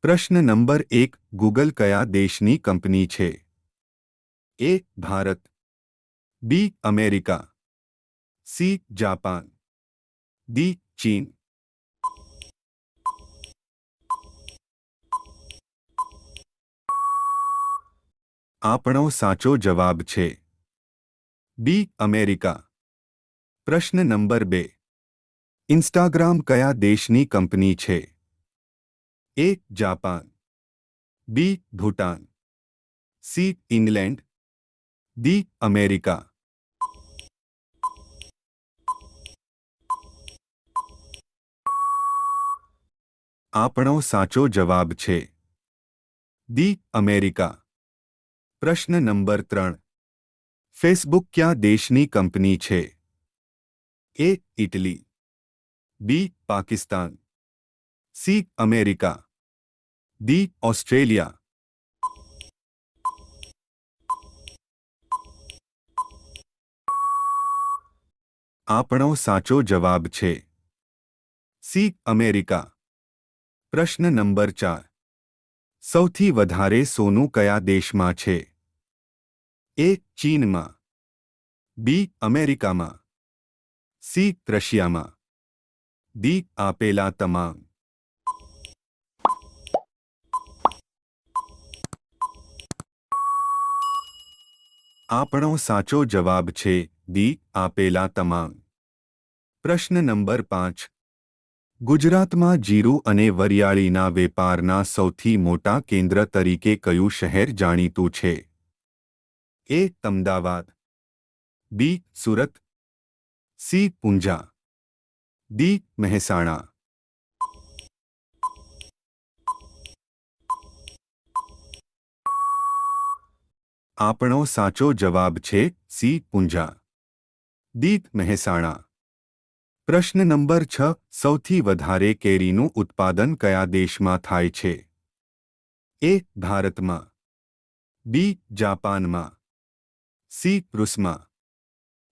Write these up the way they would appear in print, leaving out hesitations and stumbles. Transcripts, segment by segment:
પ્રશ્ન number 1 Google કયા દેશની કંપની છે? A Bharat, B America, C Japan, D ચીન. આપણો સાચો જવાબ છે બી અમેરિકા. પ્રશ્ન નંબર 2 ઇન્સ્ટાગ્રામ કયા દેશની કંપની છે? A Japan, B Bhutan, C England, D America. આપણો સાચો જવાબ છે ડી અમેરિકા. પ્રશ્ન નંબર 3 ફેસબુક કયા દેશની કંપની છે? A Italy, B Pakistan, C America, D Australia. આપણો સાચો જવાબ છે સી અમેરિકા. પ્રશ્ન નંબર 4 સૌથી વધારે સોનું કયા દેશમાં છે? એ ચીનમાં, બી અમેરિકામાં, સી રશિયામાં, ડી આપેલા તમામ. આપણો સાચો જવાબ છે ડી આપેલા તમામ. પ્રશ્ન નંબર 5 ગુજરાતમાં જીરું અને વરિયાળીના વેપારના સૌથી મોટા કેન્દ્ર તરીકે કયું શહેર જાણીતું છે? એ અમદાવાદ, બી સુરત, સી ઊંઝા, ડી મહેસાણા. આપણો સાચો જવાબ છે સી ઊંઝા, ડી મહેસાણા. પ્રશ્ન નંબર 6 સૌથી વધારે કેરીનું ઉત્પાદન કયા દેશમાં થાય છે? એ ભારતમાં, બી જાપાનમાં, સી રૂસમાં,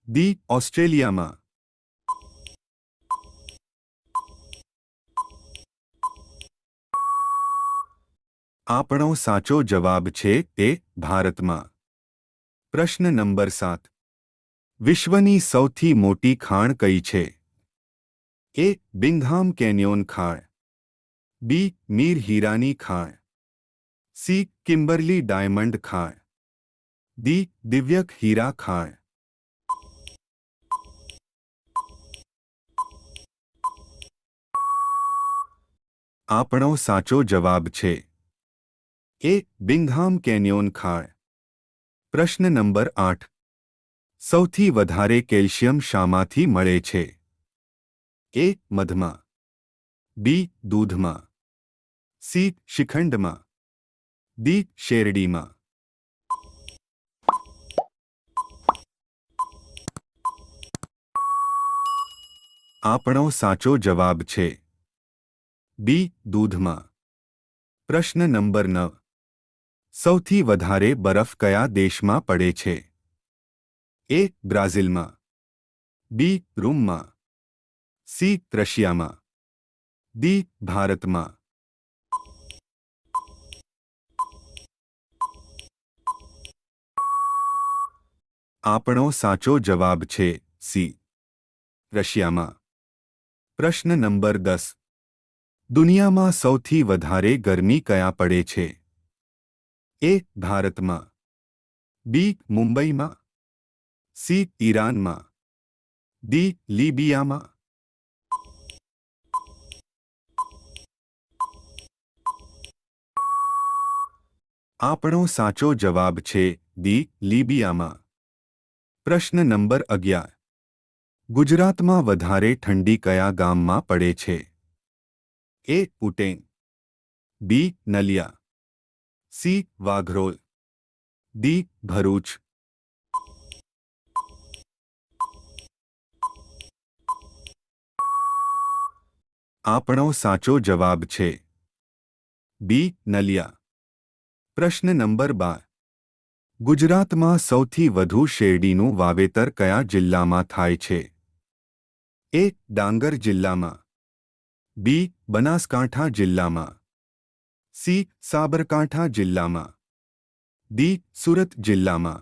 ડી ઓસ્ટ્રેલિયામાં. આપણો સાચો જવાબ છે એ ભારતમાં. પ્રશ્ન નંબર 7 વિશ્વની સૌથી મોટી ખાણ કઈ છે? એ બિંઘામ કેન્યોન ખાણ, બી મીર હીરાની ખાણ, સી કિમ્બરલી ડાયમંડ ખાણ, ડી દિવ્યક હીરા ખાણ. આપણો સાચો જવાબ છે એ બિંઘામ કેન્યોન ખાણ. પ્રશ્ન નંબર 8 સૌથી વધારે કેલ્શિયમ શામાંથી મળે છે? એ મધમાં, બી દૂધમાં, સી શ્રીખંડમાં, ડી શેરડીમાં. આપણો સાચો જવાબ છે બી દૂધમાં. પ્રશ્ન નંબર 9 સૌથી વધારે બરફ કયા દેશમાં પડે છે? એ બ્રાઝિલમાં, બી રૂમમાં, સી રશિયામાં, ડી ભારતમાં. આપણો સાચો જવાબ છે સી રશિયામાં. પ્રશ્ન નંબર 10 દુનિયામાં સૌથી વધારે ગરમી કયા પડે છે? એ ભારતમાં, બી મુંબઈમાં, સી ઈરાનમાં, ડી લીબિયામાં. આપણો સાચો જવાબ છે ડી લીબિયામાં. પ્રશ્ન નંબર 11 ગુજરાતમાં વધારે ઠંડી કયા ગામમાં પડે છે? એ ઉટેન, બી નલિયા, સી વાઘરોલ, ડી ભરૂચ. આપણો સાચો જવાબ છે બી નલિયા. પ્રશ્ન નંબર 12 ગુજરાતમાં સૌથી વધુ શેરડીનું વાવેતર કયા જિલ્લામાં થાય છે? એ ડાંગર જિલ્લામાં, બી બનાસકાંઠા જિલ્લામાં, સી સાબરકાંઠા જિલ્લામાં, ડી સુરત જિલ્લામાં।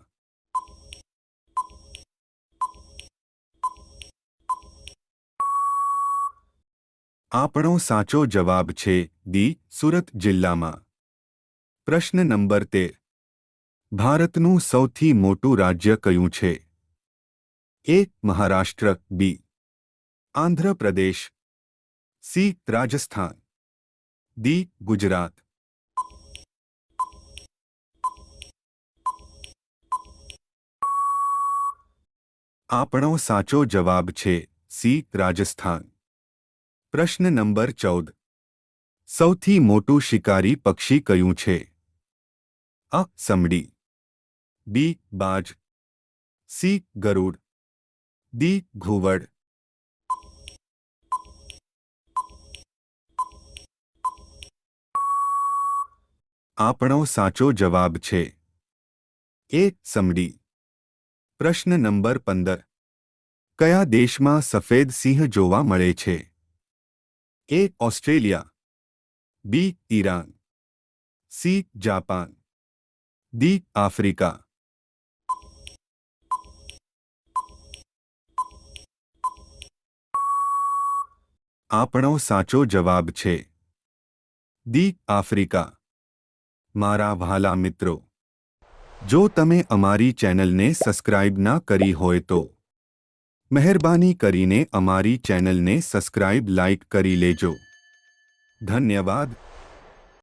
આપણો સાચો જવાબ છે ડી સુરત જિલ્લામાં। પ્રશ્ન નંબર 13 ભારતનું સૌથી મોટું રાજ્ય કયું છે? એ મહારાષ્ટ્ર, બી આંધ્ર પ્રદેશ, સી રાજસ્થાન, ડી ગુજરાત। આપણો સાચો જવાબ છે સી રાજસ્થાન। પ્રશ્ન નંબર 14 સૌથી મોટું શિકારી પક્ષી કયું છે? અ સમડી, બી બાજ, સી ગરુડ, ડી ઘુવડ। આપણો સાચો જવાબ છે એ સમડી। પ્રશ્ન નંબર 15 કયા દેશમાં સફેદ સિંહ જોવા મળે છે? A Australia, B Iran, C Japan, D Africa. આપણો સાચો જવાબ છે ડી આફ્રિકા। મારા વહાલા મિત્રો, જો તમે અમારી ચેનલને સબસ્ક્રાઇબ ના કરી હોય તો મહેરબાની કરીને અમારી ચેનલને સબસ્ક્રાઇબ લાઇક કરી લેજો। ધન્યવાદ।